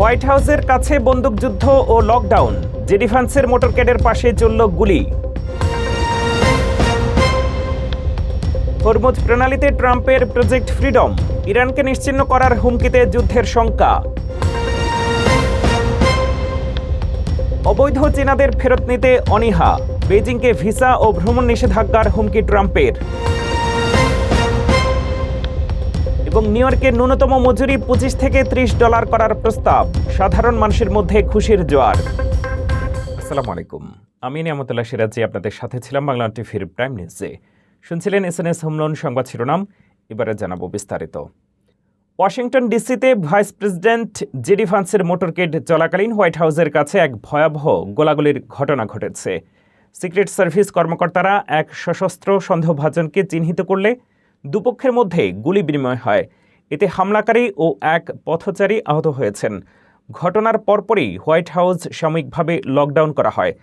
White হাউসের কাছে বন্দুকযুদ্ধ ও lockdown, JD ভ্যান্সের মোটরক্যাডের পাশে চলল গুলি। হরমুজ প্রণালীতে ট্রাম্পের প্রজেক্ট ফ্রিডম, ইরানকে নিশ্চিহ্ন করার হুমকিতে যুদ্ধের শঙ্কা। অবৈধ চীনাদের ফেরত নিতে অনীহা, বেজিংকে ভিসা ও ভ্রমণ নিষেধাজ্ঞার হুমকি ট্রাম্পের। এবং নিউ ইয়র্কের ন্যূনতম মজুরি $25 থেকে $30 করার প্রস্তাব, সাধারণ মানুষের মধ্যে খুশির জোয়ার। আসসালামু আলাইকুম, আমি নিয়ামতুল্লাহ সিরাজি আপনাদের সাথে ছিলাম বাংলা টিভির প্রাইম নিউজে। শুনছিলেন এসএনএস হোমলোন সংবাদ শিরোনাম, এবারে জানাবো বিস্তারিত। ওয়াশিংটন ডিসিতে ভাইস প্রেসিডেন্ট জেডি ভ্যান্সের মোটরকেড চলাকালীন হোয়াইট হাউসের কাছে এক ভয়াবহ গোলাগুলির ঘটনা ঘটেছে। সিক্রেট সার্ভিস কর্মকর্তারা এক সশস্ত্র সন্দেহভাজনকে চিহ্নিত করলে দুপক্ষের মধ্যে গুলি বিনিময় হয়। এতে হামলাকারী ও এক পথচারী আহত হয়েছেন। ঘটনার পরপরই হোয়াইট হাউস সাময়িকভাবে লকডাউন করা হয়।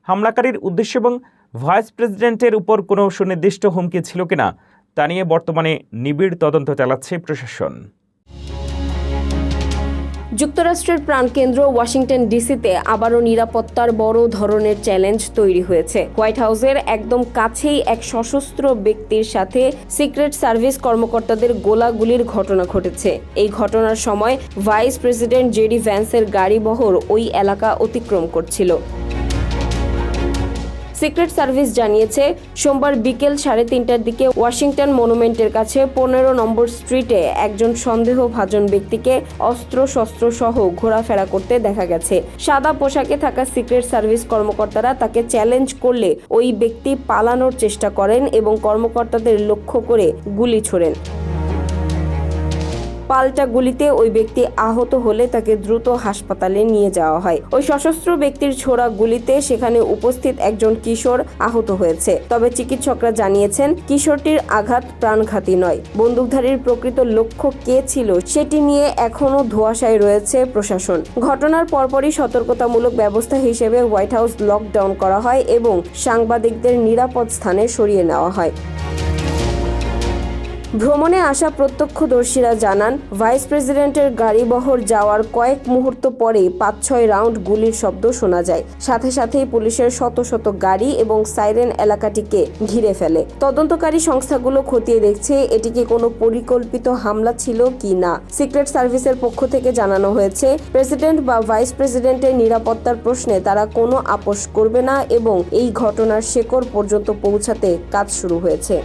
হামলাকারীর উদ্দেশ্য এবং ভাইস প্রেসিডেন্টের উপর কোনো সুনির্দিষ্ট হুমকি ছিল কিনা তা নিয়ে বর্তমানে নিবিড় তদন্ত চালাচ্ছে প্রশাসন। যুক্তরাষ্ট্রের প্রাণকেন্দ্র ওয়াশিংটন ডিসিতে আবারও নিরাপত্তার বড় ধরনের চ্যালেঞ্জ তৈরি হয়েছে। হোয়াইট হাউসের একদম কাছেই এক সশস্ত্র ব্যক্তির সাথে সিক্রেট সার্ভিস কর্মকর্তাদের গোলাগুলির ঘটনা ঘটেছে। এই ঘটনার সময় ভাইস প্রেসিডেন্ট জেডি ভ্যান্সের গাড়িবহর ওই এলাকা অতিক্রম করছিল। সিক্রেট সার্ভিস জানিয়েছে, সোমবার বিকেল 3:30টার দিকে ওয়াশিংটন মনুমেন্টের কাছে 15 নম্বর স্ট্রিটে একজন সন্দেহভাজন ব্যক্তিকে অস্ত্রশস্ত্র সহ ঘোরাফেরা করতে দেখা গেছে। সাদা পোশাকে থাকা সিক্রেট সার্ভিস কর্মকর্তারা তাকে চ্যালেঞ্জ করলে ওই ব্যক্তি পালানোর চেষ্টা করেন এবং কর্মকর্তাদের লক্ষ্য করে গুলি ছোড়েন। পাল্টা গুলিতে ওই ব্যক্তি আহত হলে তাকে দ্রুত হাসপাতালে নিয়ে যাওয়া হয়। ওই সশস্ত্র ব্যক্তির ছোড়া গুলিতে সেখানে উপস্থিত একজন কিশোর আহত হয়েছে। তবে চিকিৎসকরা জানিয়েছেন কিশোরটির আঘাত প্রাণঘাতী নয়। বন্দুকধারীর প্রকৃত লক্ষ্য কে ছিল সেটি নিয়ে এখনও ধোঁয়াশায় রয়েছে প্রশাসন। ঘটনার পরপরই সতর্কতামূলক ব্যবস্থা হিসেবে হোয়াইট হাউস লকডাউন করা হয় এবং সাংবাদিকদের নিরাপদ স্থানে সরিয়ে নেওয়া হয়। ভ্রমণে আসা প্রত্যক্ষদর্শীরা জানান, ভাইস প্রেসিডেন্টের গাড়িবহর যাওয়ার কয়েক মুহূর্ত পরেই 5-6 রাউন্ড গুলির শব্দ শোনা যায়। সাথে সাথেই পুলিশের শত শত গাড়ি এবং সাইরেন এলাকাটিকে ঘিরে ফেলে। তদন্তকারী সংস্থাগুলো খতিয়ে দেখছে এটিকে কোনো পরিকল্পিত হামলা ছিল কি না। সিক্রেট সার্ভিসের পক্ষ থেকে জানানো হয়েছে, প্রেসিডেন্ট বা ভাইস প্রেসিডেন্টের নিরাপত্তার প্রশ্নে তারা কোনো আপোষ করবে না এবং এই ঘটনার শেকড় পর্যন্ত পৌঁছাতে কাজ শুরু হয়েছে।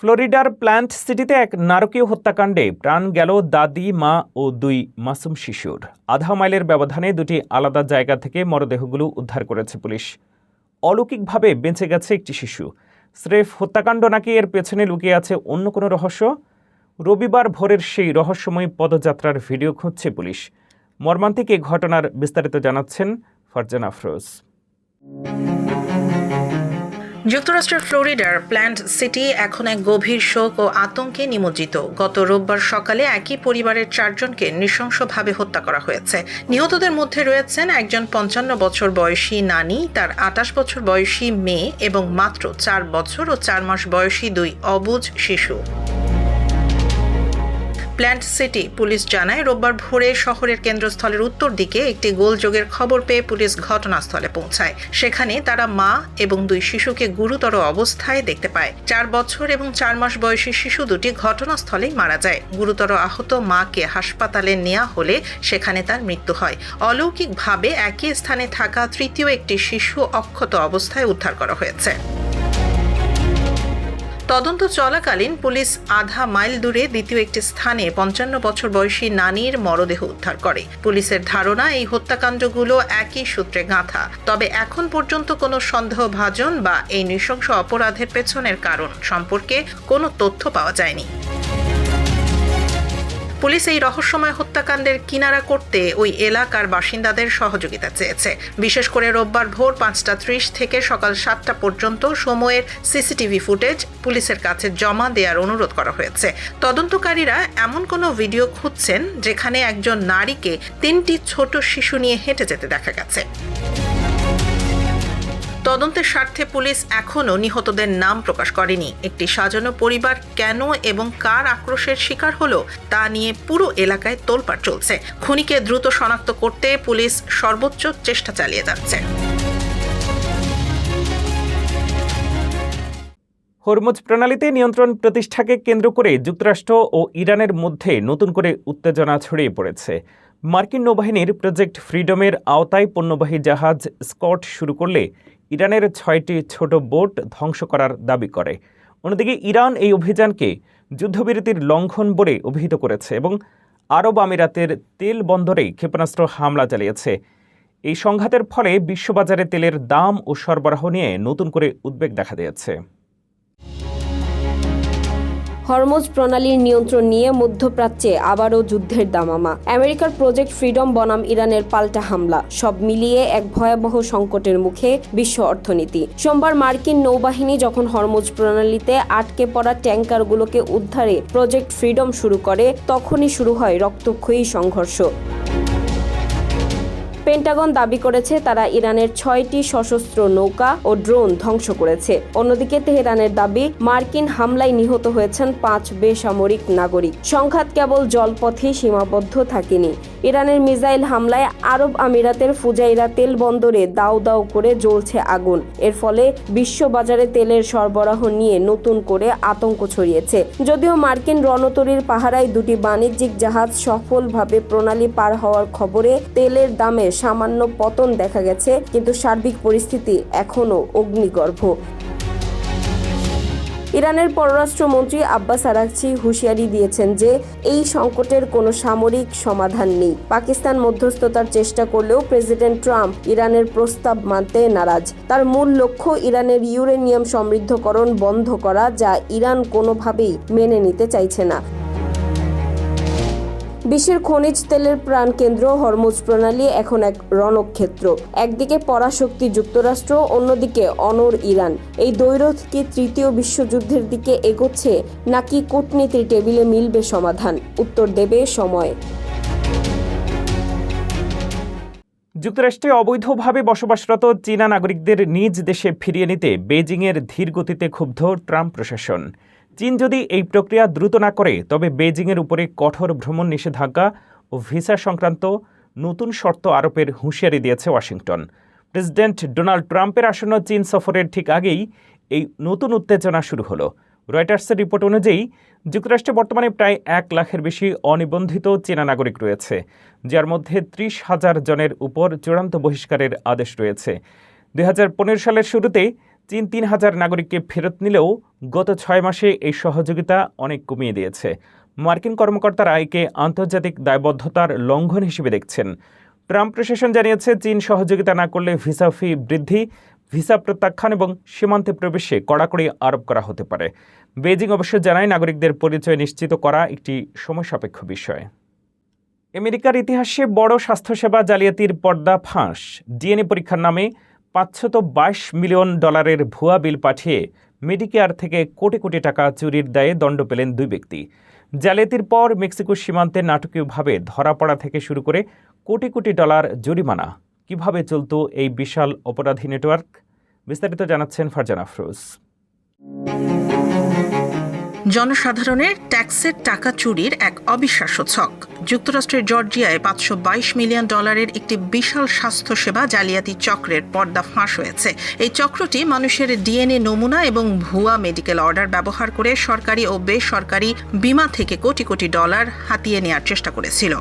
ফ্লোরিডার প্ল্যান্ট সিটিতে এক নারকীয় হত্যাকাণ্ডে প্রাণ গেল দাদি, মা ও 2 মাসুম শিশুর। আধা মাইলের ব্যবধানে 2টি আলাদা জায়গা থেকে মরদেহগুলো উদ্ধার করেছে পুলিশ। অলৌকিকভাবে বেঁচে গেছে একটি শিশু। স্রেফ হত্যাকাণ্ড নাকি এর পেছনে লুকিয়ে আছে অন্য কোনো রহস্য? রবিবার ভোরের সেই রহস্যময় পদযাত্রার ভিডিও খুঁজছে পুলিশ। মর্মান্তিক এই ঘটনার বিস্তারিত জানাচ্ছেন ফারজানা আফরোজ। যুক্তরাষ্ট্রের ফ্লোরিডার প্ল্যান্ট সিটি এখন এক গভীর শোক ও আতঙ্কে নিমজ্জিত। গত রোববার সকালে একই পরিবারের 4 জনকে নৃশংসভাবে হত্যা করা হয়েছে। নিহতদের মধ্যে রয়েছেন একজন 55 বছর বয়সী নানি, তার 28 বছর বয়সী মেয়ে এবং মাত্র 4 বছর ও 4 মাস বয়সী 2 অবুঝ শিশু। প্ল্যান্ট সিটি পুলিশ জানায়, রোববার ভোরে শহরের কেন্দ্রস্থলের উত্তর দিকে একটি গোলযোগের খবর পেয়ে পুলিশ ঘটনাস্থলে পৌঁছায়। সেখানে তারা মা এবং 2 শিশুকে গুরুতর অবস্থায় দেখতে পায়। 4 বছর এবং 4 মাস বয়সী শিশু দুটি ঘটনাস্থলেই মারা যায়। গুরুতর আহত মাকে হাসপাতালে নেওয়া হলে সেখানে তার মৃত্যু হয়। অলৌকিকভাবে একই স্থানে থাকা তৃতীয় একটি শিশু অক্ষত অবস্থায় উদ্ধার করা হয়েছে। তদন্ত চলাকালীন পুলিশ আধা মাইল দূরে দ্বিতীয় একটি স্থানে 55 বছর বয়সী নানির মরদেহ উদ্ধার করে। পুলিশের ধারণা এই হত্যাকাণ্ডগুলো একই সূত্রে গাঁথা। তবে এখন পর্যন্ত কোনো সন্দেহভাজন বা এই নৃশংস অপরাধের পেছনের কারণ সম্পর্কে কোনো তথ্য পাওয়া যায়নি। পুলিশ এই রহস্যময় হত্যাকাণ্ডের কিনারা করতে ওই এলাকার বাসিন্দাদের সহযোগিতা চেয়েছে। বিশেষ করে রোববার ভোর 5:30 থেকে সকাল 7টা পর্যন্ত সময়ের সিসিটিভি ফুটেজ পুলিশের কাছে জমা দেওয়ার অনুরোধ করা হয়েছে। তদন্তকারীরা এমন কোনো ভিডিও খুঁজছেন যেখানে একজন নারীকে 3টি ছোট শিশু নিয়ে হেঁটে যেতে দেখা গেছে। তদন্তের স্বার্থে পুলিশ এখনও নিহতদের নাম প্রকাশ করেনি। একটি সাজানো পরিবার কেন এবং কার আক্রোশের শিকার হলো তা নিয়ে পুরো এলাকায় তোলপাড় চলছে। খুনিকে দ্রুত শনাক্ত করতে পুলিশ সর্বোচ্চ চেষ্টা চালিয়ে যাচ্ছে। হরমুজ প্রণালীতে নিয়ন্ত্রণ প্রতিষ্ঠাকে কেন্দ্র করে যুক্তরাষ্ট্র ও ইরানের মধ্যে নতুন করে উত্তেজনা ছড়িয়ে পড়েছে। মার্কিন নৌবাহিনীর প্রজেক্ট ফ্রিডমের আওতায় পণ্যবাহী জাহাজ স্কট শুরু করলে ইরানের 6টি ছোট বোট ধ্বংস করার দাবি করে। অন্যদিকে ইরান এই অভিযানকে যুদ্ধবিরতির লঙ্ঘন বলে অভিহিত করেছে এবং আরব আমিরাতের তেল বন্দরে ক্ষেপণাস্ত্র হামলা চালিয়েছে। এই সংঘাতের ফলে বিশ্ববাজারে তেলের দাম ও সরবরাহ নিয়ে নতুন করে উদ্বেগ দেখা দিয়েছে। হরমুজ প্রণালীর নিয়ন্ত্রণ নিয়ে মধ্যপ্রাচ্যে আবারও যুদ্ধের দামামা। আমেরিকার প্রজেক্ট ফ্রিডম বনাম ইরানের পাল্টা হামলা, সব মিলিয়ে এক ভয়াবহ সংকটের মুখে বিশ্ব অর্থনীতি। সোমবার মার্কিন নৌবাহিনী যখন হরমুজ প্রণালীতে আটকে পড়া ট্যাঙ্কারগুলোকে উদ্ধারে প্রজেক্ট ফ্রিডম শুরু করে, তখনই শুরু হয় রক্তক্ষয়ী সংঘর্ষ। পেন্টাগন দাবি করেছে তারা ইরানের 6টি সশস্ত্র নৌকা ও ড্রোন ধ্বংস করেছে। অন্যদিকে তেহরানের দাবি, মার্কিন হামলায় নিহত হয়েছেন 5 বেসামরিক নাগরিক। সংঘাত কেবল জলপথেই সীমাবদ্ধ থাকেনি। ইরানের মিসাইল হামলায় আরব আমিরাতের ফুজাইরা তেল বন্দরে দাউ দাউ করে জ্বলছে আগুন। এর ফলে বিশ্ববাজারে তেলের সরবরাহ নিয়ে নতুন করে আতঙ্ক ছড়িয়েছে। যদিও মার্কিন রণতরীর পাহারায় 2টি বাণিজ্যিক জাহাজ সফলভাবে প্রণালী পার হওয়ার খবরে তেলের দামে সামান্য পতন দেখা গেছে, কিন্তু সার্বিক পরিস্থিতি এখনও অগ্নিগর্ভ। ইরানের পররাষ্ট্রমন্ত্রী আব্বাস আরাগচি হুঁশিয়ারি দিয়েছেন যে এই সংকটের কোনো সামরিক সমাধান নেই। পাকিস্তান মধ্যস্থতার চেষ্টা করলেও প্রেসিডেন্ট ট্রাম্প ইরানের প্রস্তাব মানতে নারাজ। তার মূল লক্ষ্য ইরানের ইউরেনিয়াম সমৃদ্ধকরণ বন্ধ করা, যা ইরান কোনোভাবেই মেনে নিতে চাইছে না। বিশ্বের খনিজ তেলের প্রাণকেন্দ্র হরমুজ প্রণালী এখন এক রণক্ষেত্র। একদিকে পরাশক্তি যুক্তরাষ্ট্র, অন্যদিকে অনড় ইরান। এই দ্বৈরথ কি তৃতীয় বিশ্বযুদ্ধের দিকে এগোচ্ছে, নাকি কূটনীতির টেবিলে মিলবে সমাধান? উত্তর দেবে সময়। যুক্তরাষ্ট্রে অবৈধভাবে বসবাসরত চীনা নাগরিকদের নিজ দেশে ফিরিয়ে নিতে বেজিংয়ের ধীর গতিতে ক্ষুব্ধ ট্রাম্প প্রশাসন। চীন যদি এই প্রক্রিয়া দ্রুত না করে, তবে বেজিংয়ের উপরে কঠোর ভ্রমণ নিষেধাজ্ঞা ও ভিসা সংক্রান্ত নতুন শর্ত আরোপের হুঁশিয়ারি দিয়েছে ওয়াশিংটন। প্রেসিডেন্ট ডোনাল্ড ট্রাম্পের আসন্ন চীন সফরের ঠিক আগেই এই নতুন উত্তেজনা শুরু হলো। রয়টার্সের রিপোর্ট অনুযায়ী যুক্তরাষ্ট্রে বর্তমানে প্রায় 1 লাখের বেশি অনিবন্ধিত চীনা নাগরিক রয়েছে, যার মধ্যে 30,000 জনের উপর চূড়ান্ত বহিষ্কারের আদেশ রয়েছে। 2015 সালের শুরুতে চীন 3,000 নাগরিককে ফেরত নিলেও গত 6 মাসে এই সহযোগিতা অনেক কমিয়ে দিয়েছে। মার্কিন কর্মকর্তারা একে আন্তর্জাতিক দায়বদ্ধতার লঙ্ঘন হিসেবে দেখছেন। ট্রাম্প প্রশাসন জানিয়েছে, চীন সহযোগিতা না করলে ভিসা ফি বৃদ্ধি, ভিসা প্রত্যাখ্যান এবং সীমান্তে প্রবেশে কড়াকড়ি আরোপ করা হতে পারে। বেজিং অবশ্য জানায়, নাগরিকদের পরিচয় নিশ্চিত করা একটি সময়সাপেক্ষ বিষয়। আমেরিকার ইতিহাসে বড় স্বাস্থ্যসেবা জালিয়াতির পর্দা ফাঁস। ডিএনএ পরীক্ষার নামে $522 মিলিয়ন ভুয়া বিল পাঠিয়ে মেডিকেয়ার থেকে কোটি কোটি টাকা চুরির দায়ে দণ্ড পেলেন 2 ব্যক্তি। জালিয়াতির পর মেক্সিকো সীমান্তে নাটকীয়ভাবে ধরা পড়া থেকে শুরু করে কোটি কোটি ডলার জরিমানা। কিভাবে চলত এই বিশাল অপরাধী নেটওয়ার্ক? বিস্তারিত জানাচ্ছেন ফারজানা আফরোজ। জনসাধারণের ট্যাক্সের টাকা চুরির এক অবিশ্বাস্য ছক। যুক্তরাষ্ট্রের জর্জিয়ায় $522 মিলিয়ন একটি বিশাল স্বাস্থ্যসেবা জালিয়াতি চক্রের পর্দা ফাঁস হয়েছে। এই চক্রটি মানুষের ডিএনএ নমুনা এবং ভুয়া মেডিকেল অর্ডার ব্যবহার করে সরকারি ও বেসরকারি বীমা থেকে কোটি কোটি ডলার হাতিয়ে নেওয়ার চেষ্টা করেছিল।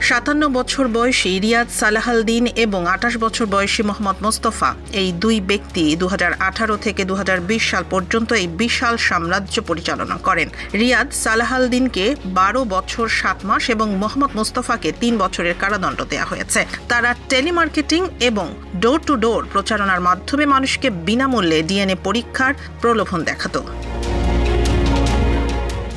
57 বছর বয়সী রিয়াদ সালাহালদিন এবং 28 বছর বয়সী মোহাম্মদ মোস্তফা, এই 2 ব্যক্তি 2018 থেকে 2020 সাল পর্যন্ত এই বিশাল সাম্রাজ্য পরিচালনা করেন। রিয়াদ সালাহালদিনকে 12 বছর 7 মাস এবং মোহাম্মদ মোস্তফাকে 3 বছরের কারাদণ্ড দেওয়া হয়েছে। তারা টেলিমার্কেটিং এবং ডোর টু ডোর প্রচারণার মাধ্যমে মানুষকে বিনামূল্যে ডিএনএ পরীক্ষার প্রলোভন দেখাতো।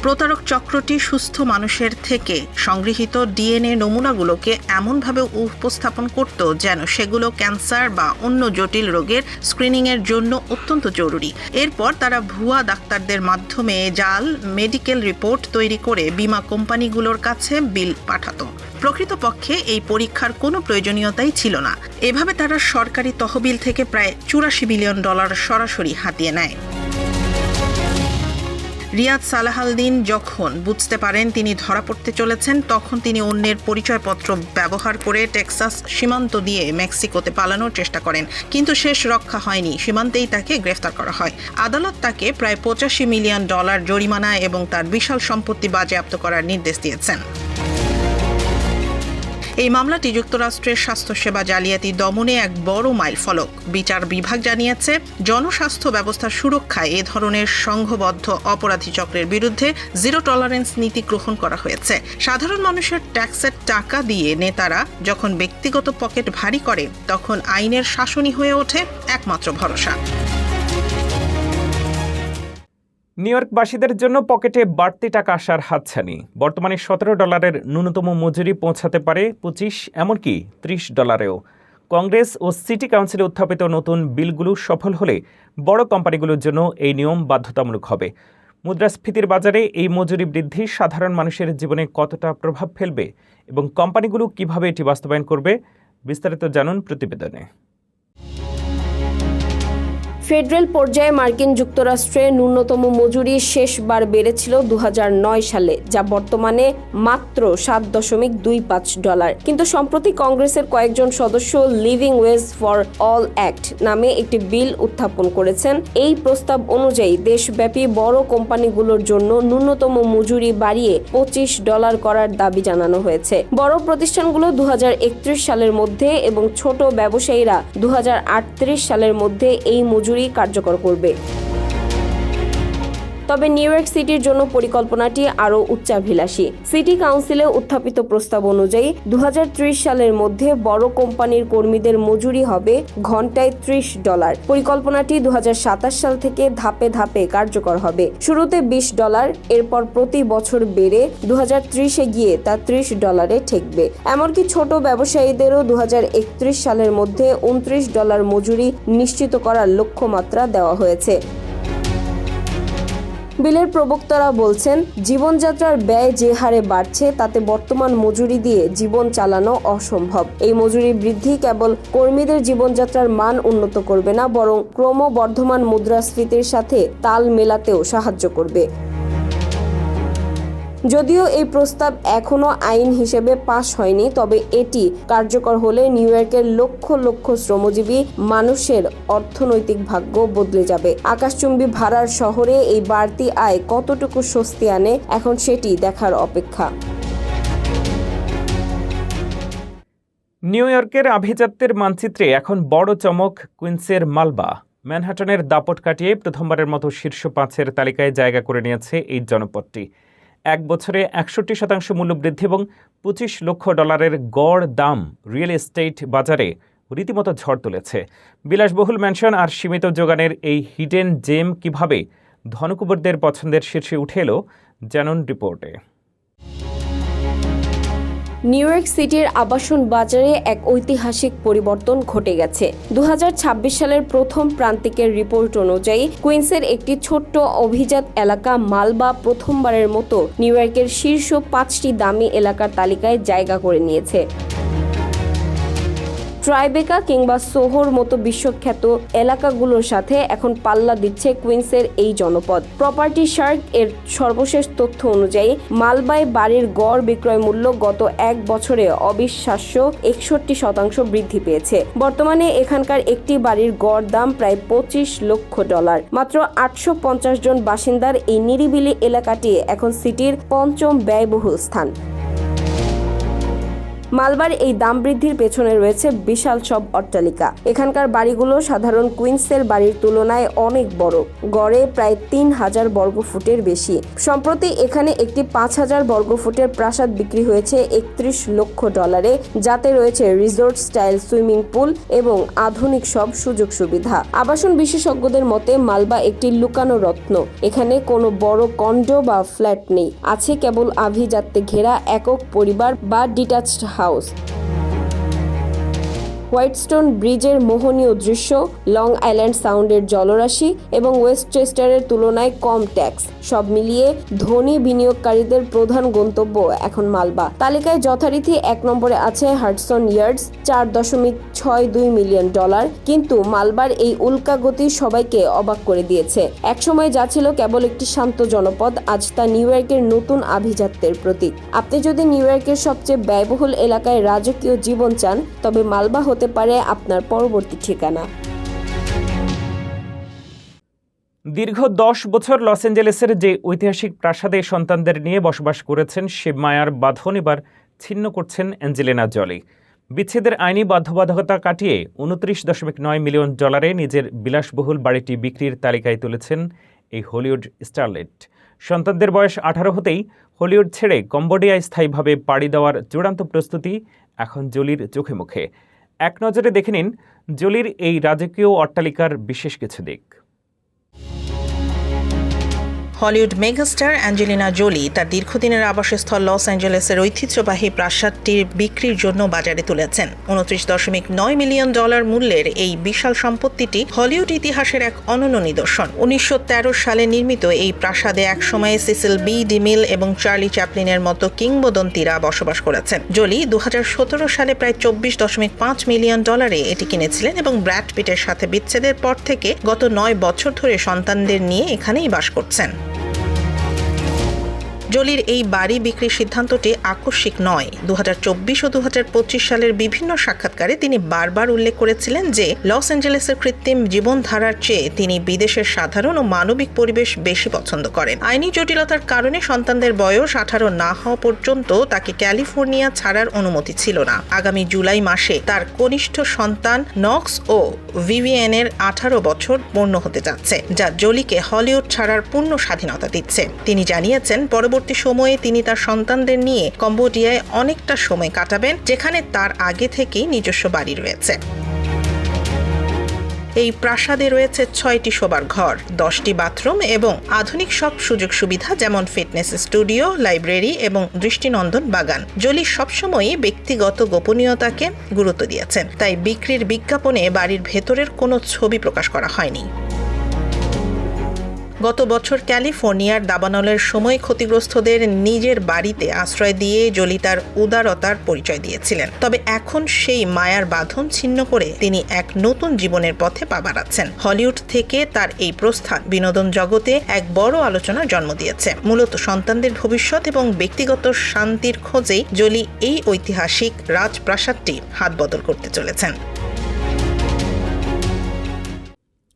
প্রতারক চক্রটি সুস্থ মানুষের থেকে সংগৃহীত ডিএনএ নমুনাগুলোকে এমনভাবে উপস্থাপন করত যেন সেগুলো ক্যান্সার বা অন্য জটিল রোগের স্ক্রিনিংয়ের জন্য অত্যন্ত জরুরি। এরপর তারা ভুয়া ডাক্তারদের মাধ্যমে জাল মেডিকেল রিপোর্ট তৈরি করে বীমা কোম্পানিগুলোর কাছে বিল পাঠাতো। প্রকৃতপক্ষে এই পরীক্ষার কোনো প্রয়োজনীয়তাই ছিল না। এভাবে তারা সরকারি তহবিল থেকে প্রায় $84 বিলিয়ন সরাসরি হাতিয়ে নেয়। রিয়াদ সালাহ আল-দিন যখন বুঝতে পারেন তিনি ধরা পড়তে চলেছেন, তখন তিনি অন্যের পরিচয়পত্র ব্যবহার করে টেক্সাস সীমান্ত দিয়ে মেক্সিকোতে পালানোর চেষ্টা করেন, কিন্তু শেষ রক্ষা হয়নি। সীমান্তেই তাকে গ্রেফতার করা হয়। আদালত তাকে প্রায় $85 মিলিয়ন জরিমানা এবং তার বিশাল সম্পত্তি বাজেয়াপ্ত করার নির্দেশ দিয়েছেন। এই মামলাটি যুক্তরাষ্ট্রের স্বাস্থ্যসেবা জালিয়াতি দমনে এক বড় মাইলফলক। বিচার বিভাগ জানিয়েছে, জনস্বাস্থ্য ব্যবস্থার সুরক্ষায় এ ধরনের সংঘবদ্ধ অপরাধী চক্রের বিরুদ্ধে জিরো টলারেন্স নীতি গ্রহণ করা হয়েছে। সাধারণ মানুষের ট্যাক্সের টাকা দিয়ে নেতারা যখন ব্যক্তিগত পকেট ভারী করে, তখন আইনের শাসনই হয়ে ওঠে একমাত্র ভরসা। নিউ ইয়র্কবাসীদের জন্য পকেটে বাড়তি টাকা আসার হাতছানি। বর্তমানে $17 ন্যূনতম মজুরি পৌঁছাতে পারে $25, এমনকি $30। কংগ্রেস ও সিটি কাউন্সিলে উত্থাপিত নতুন বিলগুলো সফল হলে বড় কোম্পানিগুলোর জন্য এই নিয়ম বাধ্যতামূলক হবে। মুদ্রাস্ফীতির বাজারে এই মজুরি বৃদ্ধি সাধারণ মানুষের জীবনে কতটা প্রভাব ফেলবে এবং কোম্পানিগুলো কিভাবে এটি বাস্তবায়ন করবে, বিস্তারিত জানুন প্রতিবেদনে। ফেডারেল পর্যায়ে মার্কিন যুক্তরাষ্ট্রে ন্যূনতম মজুরি শেষবার বেড়েছিল 2009 সালে, যা বর্তমানে মাত্র $7.25। কিন্তু সম্প্রতি কংগ্রেসের কয়েকজন সদস্য living wedge for all act নামে একটি বিল উত্থাপন করেছেন। এই প্রস্তাব অনুযায়ী দেশব্যাপী বড় কোম্পানিগুলোর জন্য ন্যূনতম মজুরি বাড়িয়ে $25 করার দাবি জানানো হয়েছে। বড় প্রতিষ্ঠানগুলো 2031 সালের মধ্যে এবং ছোট ব্যবসায়ীরা 2038 সালের মধ্যে এই মজুরি কার্যকর করবে। তবে নিউ ইয়র্ক সিটির জন্য পরিকল্পনাটি আরও উচ্চাভিলাষী। সিটি কাউন্সিলে উত্থাপিত প্রস্তাব অনুযায়ী 2030 সালের মধ্যে বড় কোম্পানির কর্মীদের মজুরি হবে ঘন্টায় $30। পরিকল্পনাটি 2027 সাল থেকে ধাপে ধাপে কার্যকর হবে। শুরুতে $20, এরপর প্রতি বছর বেড়ে 2030-এ গিয়ে তা $30 ঠেকবে। এমনকি ছোট ব্যবসায়ীদেরও 2031 সালের মধ্যে $29 মজুরি নিশ্চিত করার লক্ষ্যমাত্রা দেওয়া হয়েছে। বিলের প্রবক্তারা বলছেন, জীবনযাত্রার ব্যয় যে হারে বাড়ছে তাতে বর্তমান মজুরি দিয়ে জীবন চালানো অসম্ভব। এই মজুরি বৃদ্ধি কেবল কর্মীদের জীবনযাত্রার মান উন্নত করবে না, বরং ক্রমবর্ধমান মুদ্রাস্ফীতির সাথে তাল মেলাতেও সাহায্য করবে। যদিও এই প্রস্তাব এখনো আইন হিসেবে পাশ হয়নি, তবে এটি কার্যকর হলে নিউ ইয়র্কের লক্ষ লক্ষ শ্রমজীবী মানুষের অর্থনৈতিক ভাগ্য বদলে যাবে। আকাশচুম্বী ভাড়ার শহরে এই বাড়তি আয় কতটুকু স্বস্তি আনে, এখন সেটি দেখার অপেক্ষা। নিউ ইয়র্কের আভিজাত্যের মানচিত্রে এখন বড় চমক কুইন্সের মালবা। ম্যানহাটনের দাপট কাটিয়ে প্রথমবারের মতো শীর্ষ 5-এর তালিকায় জায়গা করে নিয়েছে এই জনপদটি। এক বছরে 61% মূল্য বৃদ্ধি এবং $25 লক্ষ গড় দাম রিয়েল এস্টেট বাজারে রীতিমতো ঝড় তুলেছে। বিলাসবহুল ম্যানশন আর সীমিত যোগানের এই হিডেন জেম কিভাবে ধনকুবেরদের পছন্দের শীর্ষে উঠে এলো, জানুন রিপোর্টে। নিউ ইয়র্ক সিটির আবাসন বাজারে এক ঐতিহাসিক পরিবর্তন ঘটে গেছে। 2026 সালের প্রথম প্রান্তিকের রিপোর্ট অনুযায়ী কুইন্সের একটি ছোট্ট অভিজাত এলাকা মালবা প্রথমবারের মতো নিউ ইয়র্কের শীর্ষ 5টি দামি এলাকার তালিকায় জায়গা করে নিয়েছে। ট্রাইবেকা কিংবা সোহোর মতো বিশ্বখ্যাত এলাকাগুলোর সাথে এখন পাল্লা দিচ্ছে কুইন্সের এই জনপদ। প্রপার্টি শার্ক এর সর্বশেষ তথ্য অনুযায়ী মালবায় বাড়ির গড় বিক্রয় মূল্য গত এক বছরে অবিশ্বাস্য 61% বৃদ্ধি পেয়েছে। বর্তমানে এখানকার একটি বাড়ির গড় দাম প্রায় $25 লক্ষ। মাত্র 850 জন বাসিন্দার এই নিরিবিলি এলাকাটি এখন সিটির 5ম ব্যয়বহুল স্থান। মালবার এই দাম বৃদ্ধির পেছনে রয়েছে বিশাল সব অট্টালিকা। এখানকার বাড়িগুলো সাধারণ কুইন্সের বাড়ির তুলনায় অনেক বড়, গড়ে প্রায় 3000 বর্গফুটের বেশি। সম্প্রতি এখানে একটি 5000 বর্গফুটের প্রাসাদ বিক্রি হয়েছে $31 লক্ষ, যাতে রয়েছে রিসোর্ট স্টাইল সুইমিং পুল এবং আধুনিক সব সুযোগ সুবিধা। আবাসন বিশেষজ্ঞদের মতে মালবা একটি লুকানো রত্ন। এখানে কোনো বড় কন্ডো বা ফ্ল্যাট নেই, আছে কেবল আভিজাত্যে ঘেরা একক পরিবার বা ডিটাচড হাউস। হোয়াইটস্টোন ব্রিজের মোহনীয় দৃশ্য, লং আইল্যান্ড সাউন্ডের জলরাশি এবং ওয়েস্টচেস্টারের তুলনায় কম ট্যাক্স, সব মিলিয়ে ধনী বিনিয়োগকারীদের প্রধান গন্তব্য এখন মালবা। তালিকায় যথারীতি 1 নম্বরে আছে হাডসন ইয়ার্ডস, $4.62 মিলিয়ন। কিন্তু মালবার এই উল্কা গতি সবাইকে অবাক করে দিয়েছে। একসময় যা ছিল কেবল একটি শান্ত জনপদ, আজ তা নিউ ইয়র্কের নতুন আভিজাত্যের প্রতীক। আপনি যদি নিউ ইয়র্কের সবচেয়ে ব্যয়বহুল এলাকায় রাজকীয় জীবন চান, তবে মালবা হতে পারে আপনার পরবর্তী ঠিকানা। দীর্ঘ 10 বছর লস অ্যাঞ্জেলেসের যে ঐতিহাসিক প্রাসাদে সন্তানদের নিয়ে বসবাস করেছেন, সে মায়ার বাঁধন এবার ছিন্ন করছেন অ্যাঞ্জেলিনা জলি। বিচ্ছেদের আইনি বাধ্যবাধকতা কাটিয়ে $29.9 মিলিয়ন নিজের বিলাসবহুল বাড়িটি বিক্রির তালিকায় তুলেছেন এই হলিউড স্টারলেট। সন্তানদের বয়স 18 হতেই হলিউড ছেড়ে কম্বোডিয়ায় স্থায়ীভাবে পাড়ি দেওয়ার চূড়ান্ত প্রস্তুতি এখন জলির চোখে মুখে। এক নজরে দেখে নিন জলির এই রাজকীয় অট্টালিকার বিশেষ কিছু দিক। হলিউড মেগাস্টার অ্যাঞ্জেলিনা জোলি তার দীর্ঘদিনের আবাসস্থল লস অ্যাঞ্জেলেসের ঐতিহ্যবাহী প্রাসাদটির বিক্রির জন্য বাজারে তুলেছেন। $29.9 মিলিয়ন মূল্যের এই বিশাল সম্পত্তিটি হলিউড ইতিহাসের এক অনন্য নিদর্শন। 1913 সালে নির্মিত এই প্রাসাদে একসময়ে সিসিল বি ডিমিল এবং চার্লি চ্যাপলিনের মতো কিংবদন্তিরা বসবাস করেছেন। জোলি 2017 সালে প্রায় $24.5 মিলিয়ন এটি কিনেছিলেন এবং ব্র্যাড পিটের সাথে বিচ্ছেদের পর থেকে গত 9 বছর ধরে সন্তানদের নিয়ে এখানেই বাস করছেন। জলির এই বাড়ি বিক্রির সিদ্ধান্তটি আকস্মিক নয়। 2024 ও 2025 সালের বিভিন্ন সাক্ষাৎকারে তিনি বারবার উল্লেখ করেছিলেন যে লস অ্যাঞ্জেলেসের কৃত্রিম জীবনধারার চেয়ে তিনি বিদেশের সাধারণ ও মানবিক পরিবেশ বেশি পছন্দ করেন। আইনি জটিলতার কারণে সন্তানদের বয়স 18 না হওয়া পর্যন্ত তাকে ক্যালিফোর্নিয়া ছাড়ার অনুমতি ছিল না। আগামী জুলাই মাসে তার কনিষ্ঠ সন্তান নক্স ও ভিভিয়েনের 18 বছর পূর্ণ হতে যাচ্ছে, যা জলিকে হলিউড ছাড়ার পূর্ণ স্বাধীনতা দিচ্ছে। তিনি জানিয়েছেন পরবর্তী সময়ে তিনি তার সন্তানদের নিয়ে কম্বোডিয়ায় অনেকটা সময় কাটাবেন, যেখানে তার আগে থেকেই নিজস্ব বাড়ি রয়েছে। এই প্রাসাদে রয়েছে 6টি শোবার ঘর, 10টি বাথরুম এবং আধুনিক সব সুযোগ সুবিধা, যেমন ফিটনেস স্টুডিও, লাইব্রেরি এবং দৃষ্টিনন্দন বাগান। জলি সবসময়ই ব্যক্তিগত গোপনীয়তাকে গুরুত্ব দিয়েছেন, তাই বিক্রির বিজ্ঞাপনে বাড়ির ভেতরের কোনো ছবি প্রকাশ করা হয়নি। গত বছর ক্যালিফোর্নিয়ার দাবানলের সময় ক্ষতিগ্রস্তদের নিজের বাড়িতে আশ্রয় দিয়ে জলি তার উদারতার পরিচয় দিয়েছিলেন। তবে এখন সেই মায়ার বাঁধন ছিন্ন করে তিনি এক নতুন জীবনের পথে পা বাড়াচ্ছেন। হলিউড থেকে তার এই প্রস্থান বিনোদন জগতে এক বড় আলোচনার জন্ম দিয়েছে। মূলত সন্তানদের ভবিষ্যৎ এবং ব্যক্তিগত শান্তির খোঁজেই জলি এই ঐতিহাসিক রাজপ্রাসাদটি হাতবদল করতে চলেছেন।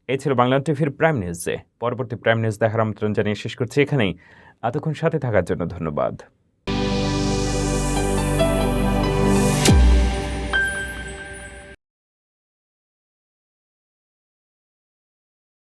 এই ছিল বাংলা টিভির প্রাইম নিউজে। পরবর্তী প্রাইম নিউজ দেখার আমন্ত্রণ জানিয়ে শেষ করছি এখানেই। এতক্ষণ সাথে থাকার জন্য ধন্যবাদ।